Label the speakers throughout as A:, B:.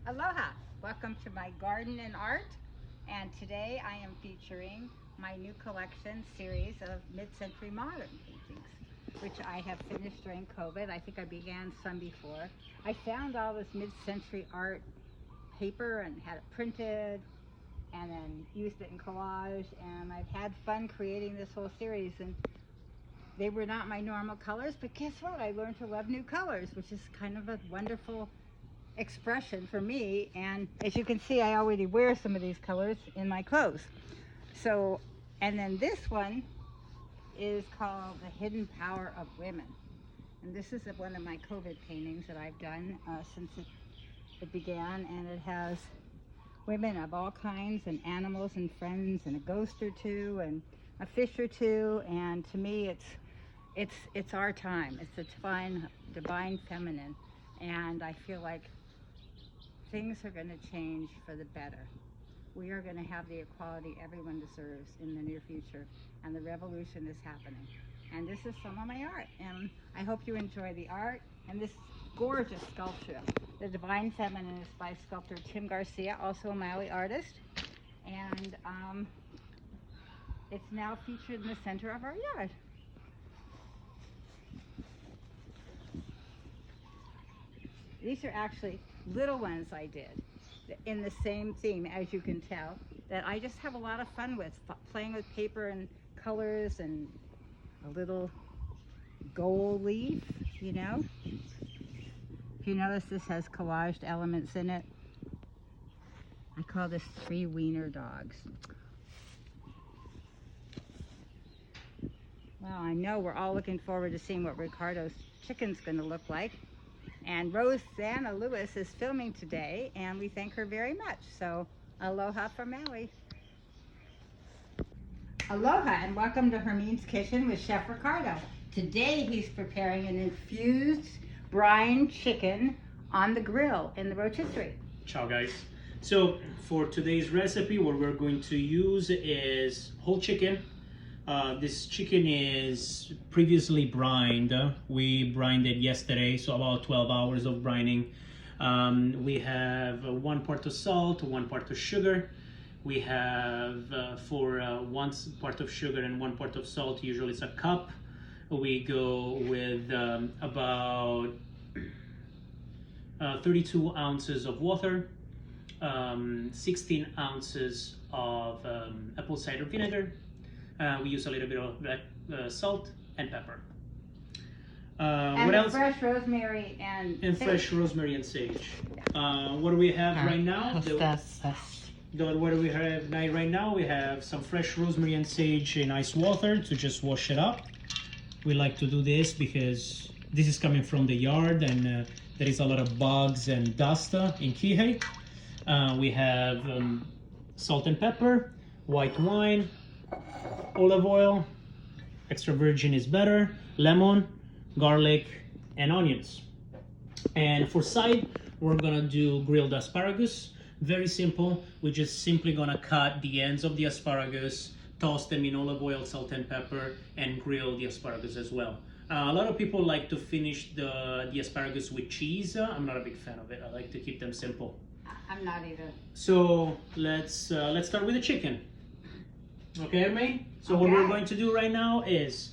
A: Aloha! Welcome to my garden and art, and today I am featuring my new collection series of mid-century modern paintings, which I have finished during COVID. I think I began some before. I found all this mid-century art paper and had it printed and then used it in collage, and I've had fun creating this whole series. And they were not my normal colors, but guess what? I learned to love new colors, which is kind of a wonderful expression for me. And as you can see, I already wear some of these colors in my clothes. So, and then this one is called The Hidden Power of Women. And this is one of my COVID paintings that I've done since it began. And it has women of all kinds and animals and friends and a ghost or two and a fish or two. And to me, it's our time. It's the divine feminine. And I feel like things are going to change for the better. We are going to have the equality everyone deserves in the near future, and the revolution is happening. And this is some of my art, and I hope you enjoy the art. And this gorgeous sculpture, The Divine Feminine, is by sculptor Tim Garcia, also a Maui artist. And it's now featured in the center of our yard. These are actually little ones I did in the same theme, as you can tell, that I just have a lot of fun with, playing with paper and colors and a little gold leaf, you know. If you notice, this has collaged elements in it. I call this 3 wiener dogs. Well, I know we're all looking forward to seeing what Ricardo's chicken's going to look like. And Rosanna Lewis is filming today, and we thank her very much. So, aloha from Maui. Aloha, and welcome to Hermine's Kitchen with Chef Ricardo. Today he's preparing an infused brine chicken on the grill in the rotisserie.
B: Ciao guys. So for today's recipe, what we're going to use is whole chicken. This chicken is previously brined. We brined it yesterday, so about 12 hours of brining. We have 1 part of salt, 1 part of sugar. We have for 1 part of sugar and 1 part of salt, usually it's a cup. We go with about 32 ounces of water, 16 ounces of apple cider vinegar. We use a little bit of black salt and pepper.
A: And
B: what else?
A: Fresh rosemary and sage.
B: Fresh rosemary and sage. What do we have right now? What do we have right now? We have some fresh rosemary and sage in ice water to just wash it up. We like to do this because this is coming from the yard, and there is a lot of bugs and dust in Kihei. We have salt and pepper, white wine, olive oil, extra virgin is better, lemon, garlic, and onions. And for side, we're gonna do grilled asparagus. Very simple. We're just simply gonna cut the ends of the asparagus, toss them in olive oil, salt and pepper, and grill the asparagus as well. A lot of people like to finish the asparagus with cheese. I'm not a big fan of it. I like to keep them simple.
A: I'm not either.
B: So let's start with the chicken. Okay, May? So what we're going to do right now is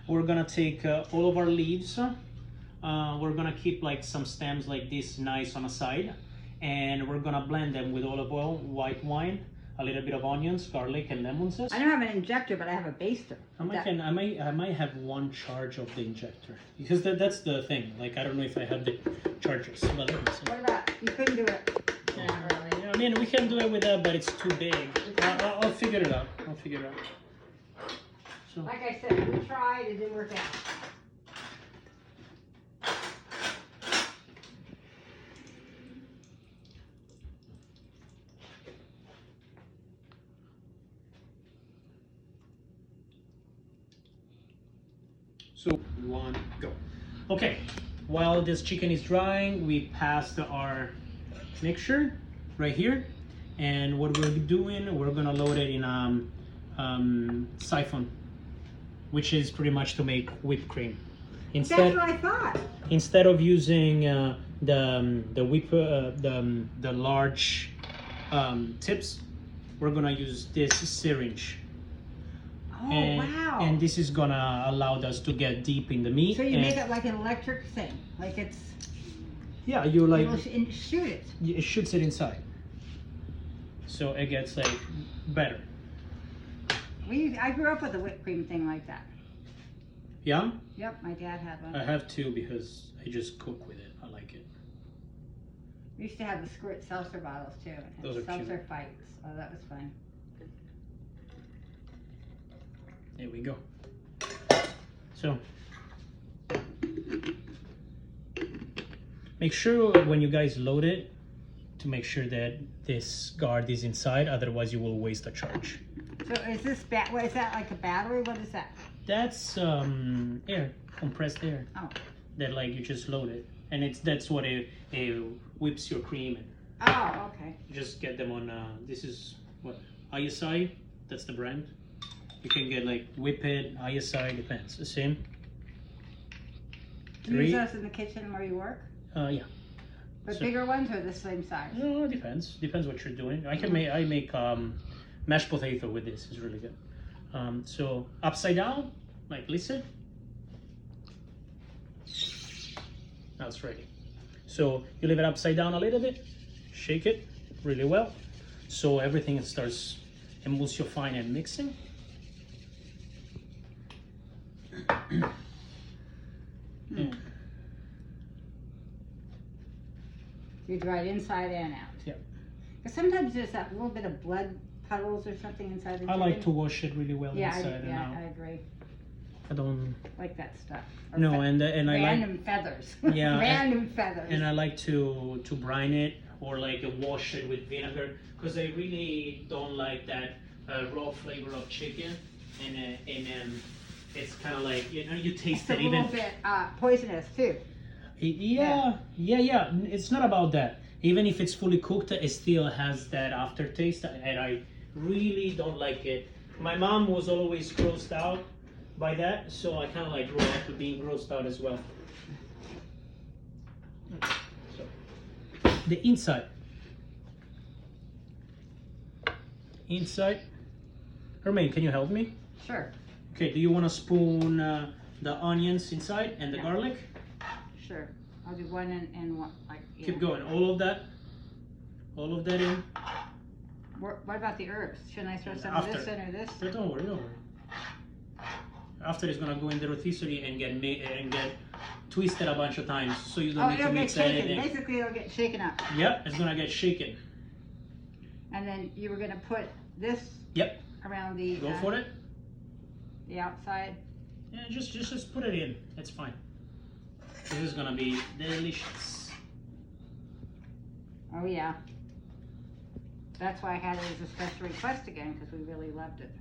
B: we're gonna take all of our leaves. We're gonna keep like some stems like this nice on the side, and we're gonna blend them with olive oil, white wine, a little bit of onions, garlic, and lemon zest.
A: I don't have an injector, but I have a baster.
B: I might have 1 charge of the injector, because that's the thing. Like, I don't know if I have the chargers. But let me see.
A: What about, you couldn't do it?
B: Yeah, I mean, we can do it with that, but it's too big. I'll figure it out. So,
A: Like I said, we tried, it didn't work out.
B: So 1, go. Okay, while this chicken is drying, we passed our mixture right here, and what we're doing, we're gonna load it in siphon, which is pretty much to make whipped cream.
A: That's what I thought.
B: Instead of using the large tips, we're gonna use this syringe.
A: Oh, wow.
B: And this is gonna allow us to get deep in the meat.
A: So you make it like an electric thing, like it's.
B: Yeah, you like.
A: And shoot it.
B: It shoots it inside, so it gets like better.
A: I grew up with a whipped cream thing like that.
B: Yeah.
A: Yep, my dad had one.
B: I have two because I just cook with it. I like it.
A: We used to have the squirt seltzer bottles too. And
B: Those are
A: seltzer
B: cute.
A: fights. Oh, that was fun.
B: There we go. So make sure when you guys load it to make sure that this guard is inside, otherwise you will waste a charge.
A: So is this what is that, like a battery? What is that?
B: That's air, compressed air.
A: Oh.
B: That like you just load it, and that's what it whips your cream. And
A: Oh, okay.
B: you just get them on. This is what ISI. That's the brand. You can get like Whip It, ISI, depends. The same.
A: Do you use those in the kitchen where you work?
B: Yeah.
A: But bigger ones or the same size?
B: No, it depends. Depends what you're doing. I make mashed potato with this. It's really good. So upside down, like listen. Now it's ready. So you leave it upside down a little bit, shake it really well, so everything starts emulsifying and mixing.
A: You dry it inside and out.
B: Yeah.
A: Because sometimes there's that little bit of blood puddles or something inside the chicken.
B: I like to wash it really well inside and out.
A: I agree.
B: I don't
A: like that stuff. Or
B: no, and I like
A: random feathers.
B: Yeah,
A: random feathers.
B: And I like to brine it or like wash it with vinegar because I really don't like that raw flavor of chicken, and it's kind of like you taste it
A: even. It's a little bit poisonous too.
B: Yeah. It's not about that. Even if it's fully cooked, it still has that aftertaste, and I really don't like it. My mom was always grossed out by that, so I kind of like grew up with being grossed out as well. So, the inside. Hermaine, can you help me?
A: Sure.
B: Okay, do you want to spoon the onions inside and the garlic?
A: Sure. I'll do one and one.
B: Keep going. All of that in.
A: What about the herbs? Shouldn't I throw some
B: After.
A: of this in or this?
B: Don't worry. After it's gonna go in the rotisserie and get twisted a bunch of times, so you don't need to mix anything.
A: Basically, it'll get shaken up.
B: Yep, it's gonna get shaken.
A: And then you were gonna put this.
B: Yep.
A: Around the.
B: Go for it.
A: The outside.
B: Yeah, just put it in. It's fine. This is gonna be delicious.
A: Oh yeah. That's why I had it as a special request again, because we really loved it.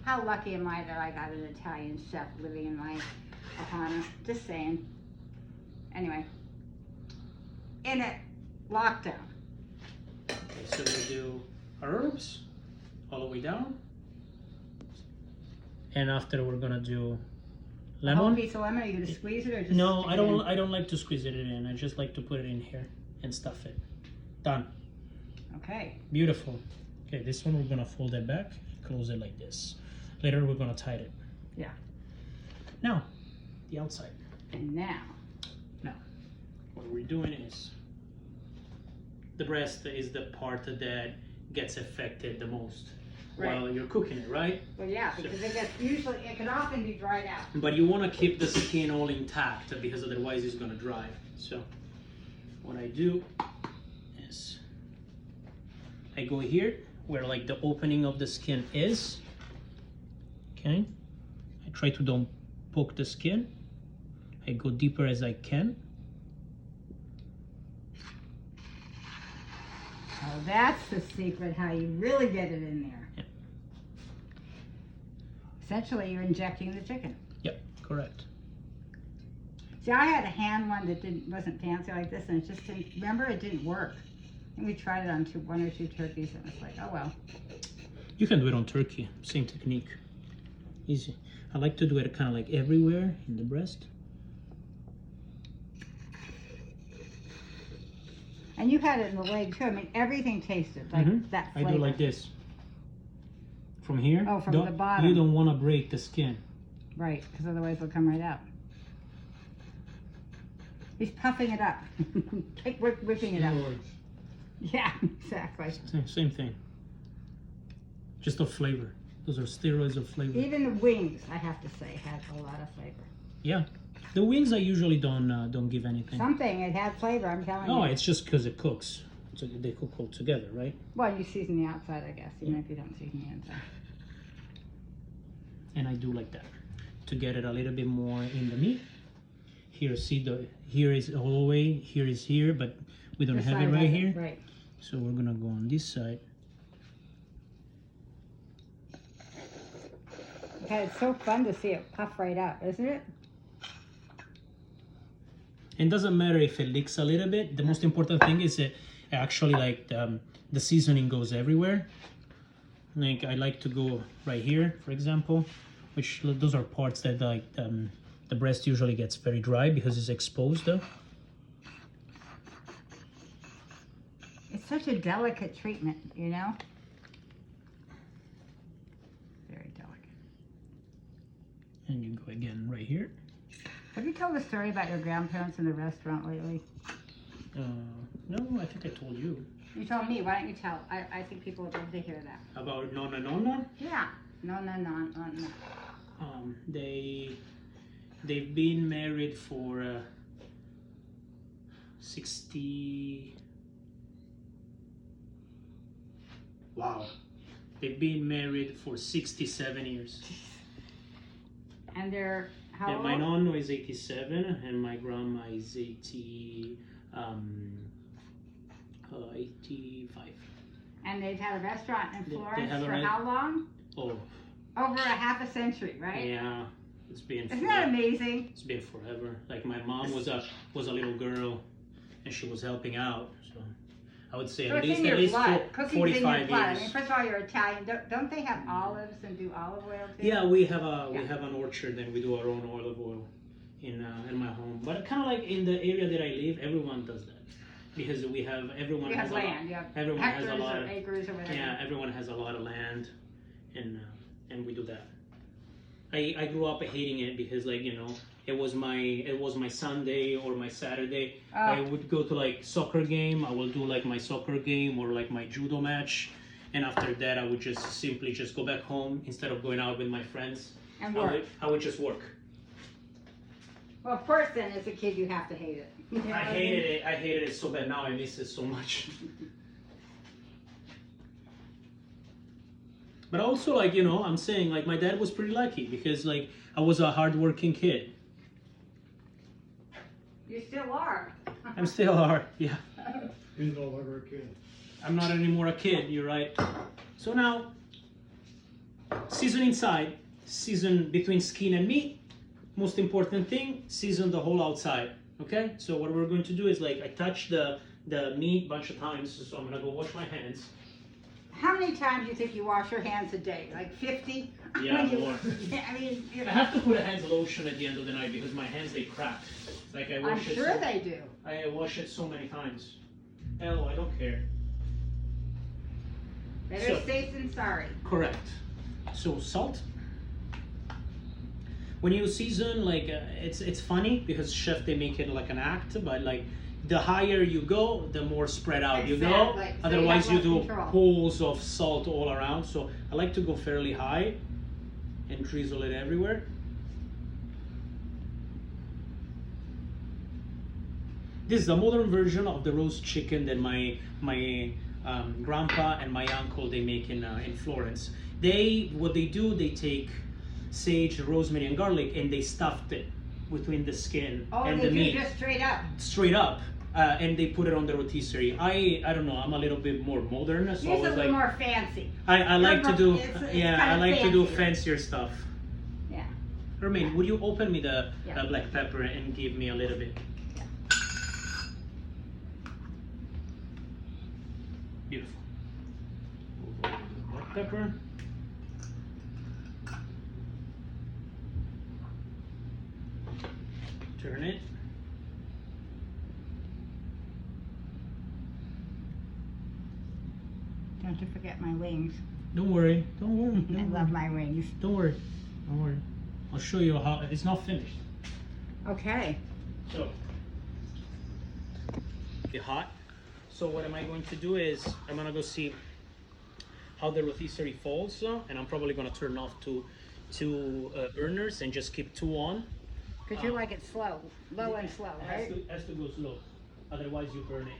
A: How lucky am I that I got an Italian chef living in my Ohana? Just saying. Anyway. In it, lockdown.
B: Okay, so we do herbs all the way down. And after we're gonna do lemon.
A: A whole piece of lemon. Are you gonna squeeze it or just?
B: No, I don't like to squeeze it in. I just like to put it in here and stuff it. Done.
A: Okay.
B: Beautiful. Okay, this one we're gonna fold it back, close it like this. Later we're gonna tie it.
A: Yeah.
B: Now, the outside.
A: And now,
B: what we're doing is the breast is the part that gets affected the most.
A: Right.
B: While you're cooking it, right?
A: well, yeah, because it can often be dried out.
B: But you want to keep the skin all intact because otherwise it's going to dry. So what I do is I go here where like the opening of the skin is. Okay. I try to don't poke the skin. I go deeper as I can.
A: Oh, that's the secret, how you really get it in there.
B: Yeah.
A: Essentially, you're injecting the chicken.
B: Yep, correct.
A: See, I had a hand one that wasn't fancy like this, and it just didn't, remember, it didn't work. And we tried it on one or two turkeys, and it was like, oh well.
B: You can do it on turkey, same technique. Easy. I like to do it kind of like everywhere in the breast.
A: And you had it in the leg too. I mean, everything tasted like that flavor.
B: I do like this. From here.
A: Oh, from the bottom.
B: You don't want to break the skin.
A: Right, because otherwise it'll come right out. He's puffing it up. Like whipping it up. Yeah, exactly.
B: Same thing. Just a flavor. Those are steroids of flavor.
A: Even the wings, I have to say, had a lot of flavor.
B: Yeah. The wings I usually don't give anything.
A: Something, it had flavor, I'm telling you.
B: No, it's just because it cooks. So they cook all together, right?
A: Well, you season the outside, I guess, even if you don't season the inside.
B: And I do like that to get it a little bit more in the meat. Here, see here is all the way, here is here, but we don't have it right here.
A: Right.
B: So we're gonna go on this side.
A: Okay, it's so fun to see it puff right out, isn't it?
B: It doesn't matter if it leaks a little bit. The most important thing is that actually like the seasoning goes everywhere. Like I like to go right here, for example, which those are parts that like the breast usually gets very dry because it's exposed though.
A: It's such a delicate treatment, you know? Very delicate.
B: And you go again right here.
A: Have you told the story about your grandparents in the restaurant lately?
B: No, I think I told you.
A: You told me. Why don't you tell? I think people would love to hear that.
B: About Nonna Nonna?
A: Yeah. No.
B: They've been married for 60. Wow. They've been married for 67 years.
A: And they're how old?
B: My nonna is 87 and my grandma is 85.
A: And they've had a restaurant in Florence
B: have
A: for how long?
B: Oh.
A: Over a half a century, right?
B: Yeah. It's been
A: Isn't that amazing?
B: It's been forever. Like my mom was a little girl and she was helping out. So I would say
A: So
B: at
A: it's
B: least
A: in your blood. Cooking's
B: 45
A: in your blood.
B: years.
A: I mean, first of all, you're Italian. Don't they have olives and do olive oil too?
B: Yeah, we have an orchard and we do our own olive oil in my home. But kind of like in the area that I live, everyone does that because everyone has
A: land. You have hectares or acres or whatever.
B: Yeah, everyone has a lot of land, and we do that. I grew up hating it because like it was my Sunday or my Saturday. I would go to like soccer game. I will do like my soccer game or like my judo match, and after that I would just simply go back home instead of going out with my friends.
A: And work.
B: I would just work.
A: Well, of course, then as a kid you have to hate it. You know
B: I hated it so bad. Now I miss it so much. But also, like, I'm saying, like, my dad was pretty lucky because, like, I was a hardworking kid.
A: You still are.
B: I'm still hard, yeah.
C: He's no longer a kid.
B: I'm not anymore a kid, you're right. So now, season inside, season between skin and meat. Most important thing, season the whole outside, okay? So what we're going to do is, like, I touch the meat a bunch of times, so I'm gonna go wash my hands.
A: How many times do you think you wash your hands a day? Like 50?
B: Yeah, more.
A: Yeah, I mean,
B: I have to put a hand lotion at the end of the night because my hands, they crack. Like I wash
A: I'm sure they do.
B: I wash it so many times. Hell, I don't care.
A: Better safe than sorry.
B: Correct. So salt. When you season, like it's funny because chef they make it like an act, but like the higher you go, the more spread out you go.
A: So
B: Otherwise, you do
A: control.
B: pools of salt all around. So I like to go fairly high and drizzle it everywhere. This is a modern version of the roast chicken that my grandpa and my uncle they make in Florence. What they do, they take sage, rosemary, and garlic, and they stuffed it between the skin and the meat.
A: Oh, just straight up.
B: Straight up, and they put it on the rotisserie. I don't know. I'm a little bit more modern, so
A: Yours
B: I was
A: a little
B: like,
A: more fancy.
B: I like to do I like to do
A: fancier.
B: fancier stuff.
A: Yeah.
B: Hermine, would you open me the
A: Yeah.
B: black pepper and give me a little bit?
A: Yeah.
B: Beautiful. Black pepper. Turn it.
A: Don't you forget my wings.
B: Don't worry. Don't worry.
A: I
B: Don't
A: love
B: worry.
A: my wings.
B: Don't worry. Don't worry. I'll show you how it's not finished.
A: Okay.
B: So it's hot. So what am I going to do is I'm gonna go see how the rotisserie falls, and I'm probably gonna turn off two burners and just keep two on.
A: Because you like it slow, low and slow, right?
B: Has to go slow, otherwise you burn it.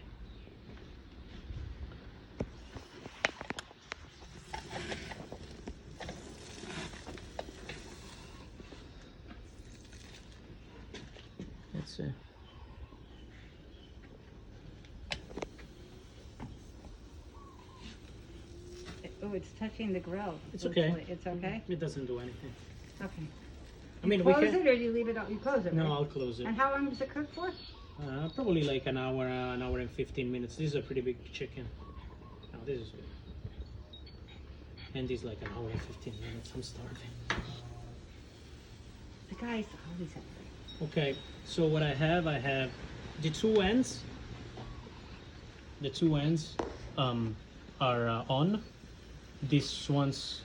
B: That's it.
A: Oh, it's touching the grill.
B: It's okay.
A: It's okay?
B: It doesn't do anything.
A: Okay.
B: I mean,
A: Close
B: we can.
A: it or you leave it on? You close it,
B: No,
A: right?
B: I'll close it.
A: And how long does it cook for?
B: Probably like an hour and 15 minutes. This is a pretty big chicken. No, this is good. And this is like an hour and 15 minutes. I'm starving.
A: The guys always have.
B: Okay, so what I have the two ends. The two ends are on. These ones,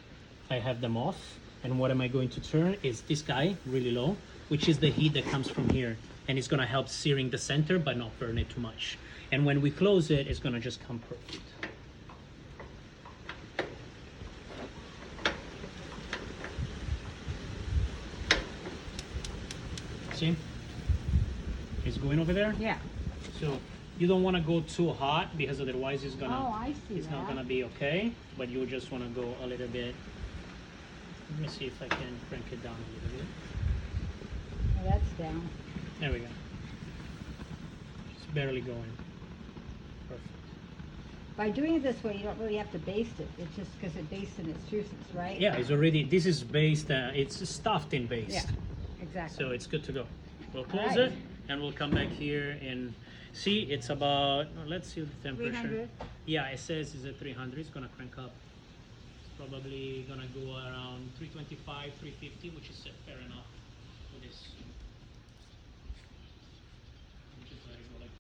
B: I have them off. And what am I going to turn is this guy really low, which is the heat that comes from here. And it's gonna help searing the center, but not burn it too much. And when we close it, it's gonna just come perfect. See? It's going over there.
A: Yeah.
B: So you don't want to go too hot because otherwise it's gonna.
A: Oh, I see
B: It's not
A: that.
B: gonna be okay. But you just want to go a little bit. Let me see if I can crank it down a little bit.
A: Oh, that's down.
B: There we go. It's barely going. Perfect.
A: By doing it this way, you don't really have to baste it. It's just because it bastes in its juices, right?
B: Yeah, it's already. This is based. It's stuffed in base.
A: Yeah, exactly.
B: So it's good to go. We'll close
A: Alright.
B: it and we'll come back here and see. It's about. Let's see the temperature.
A: 300.
B: Yeah, it says it's at 300. It's gonna crank up. It's probably gonna go around 325, 350, which is fair enough for this.